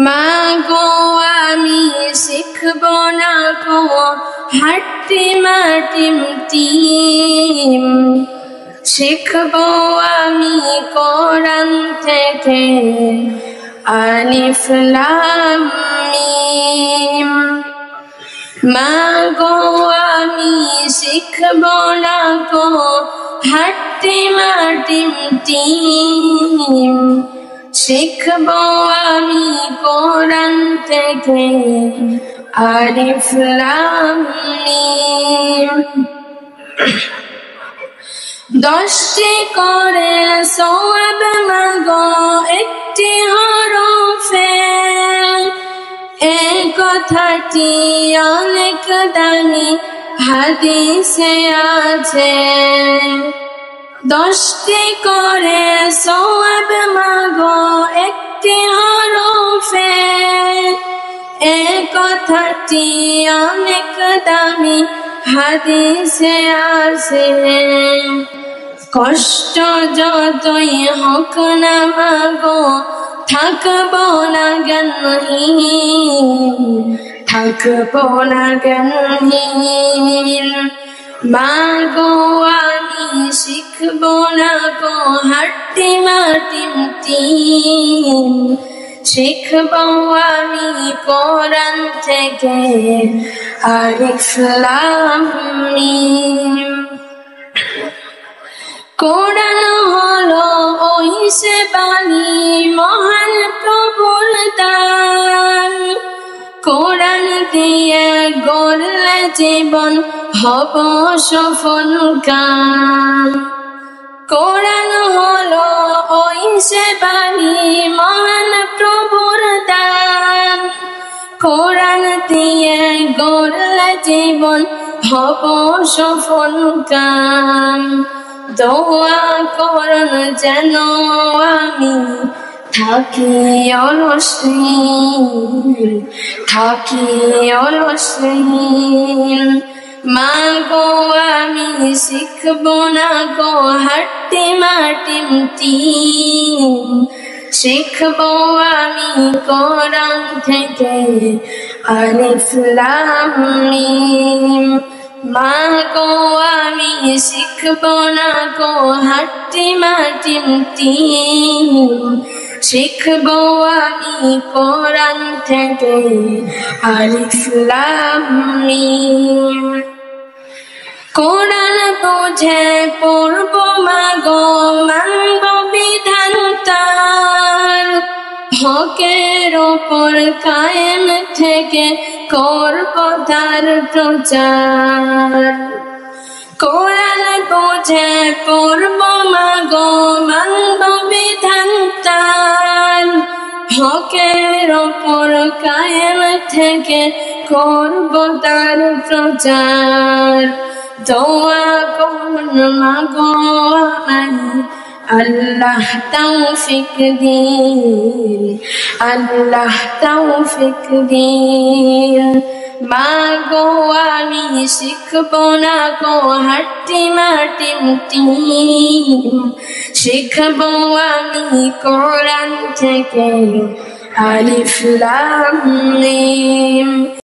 মা গো আমি শিখব না গো হাট্টি মাটিম টিম, শিখব আমি কোরআন থেকে আলিফ লাম মিম। মা গো আমি শিখব না গো হাট্টি মাটিম টিম, শিখব আমি কোরআন থেকে আলিফ লাম মিম। 10টি করে সওয়াব মাগো একটি হরফে, এই কথাটি অনেক দামি হাদিসে আছে। 10টি করে সওয়াব মাগো একটি হরফে, এই কথাটি অনেক দামি হাদিসে আছে। কষ্ট যতই হোক না মাগো থাকব না জ্ঞানহীন, থাকব না জ্ঞানহীন। মা গো আমি শিখব না গো হাট্টি মাটিম টিম, শিখব আমি কোরআন থেকে আলিফ লাম মিম। কোরআন হলো ওই সে বাণী মহান প্রভুর দান, কোরআন দিয়ে গড়লে জীবন হব সফল কাম। কোরআন হলো ওই সে বাণী মহান প্রভুর দান, কোরআন দিয়ে গড়লে জীবন হব সফল কাম। দোয়া করুন যেন আমি থাকি অলসহীন, থাকি অলসহীন। মা গো আমি শিখব না গো হাট্টি মাটিম টিম, শিখব আমি কোরআন থেকে আলিফ লাম মিম। মা গো আমি শিখব না গো হাট্টি মাটিম টিম, শিখব আমি কোরআন থেকে আলিফ লাম মিম। কোরআন বুঝে পড়ব মাগো মানব বিধান তার, হকের ওপর কায়েম থেকে করব তার প্রচার। কোরআন বুঝে পড়ব মাগো মানব বিধান তার, হকের ওপর কায়েম থেকে করব তার প্রচার। দোয়া করুন মাগো আমি আল্লাহ তৌফিক দিন, আল্লাহ তৌফিক দিন। মা গো আমি শিখব না গো হাট্টি মাটিম টিম, শিখব আমি কোরআন থেকে আলিফ লাম মিম।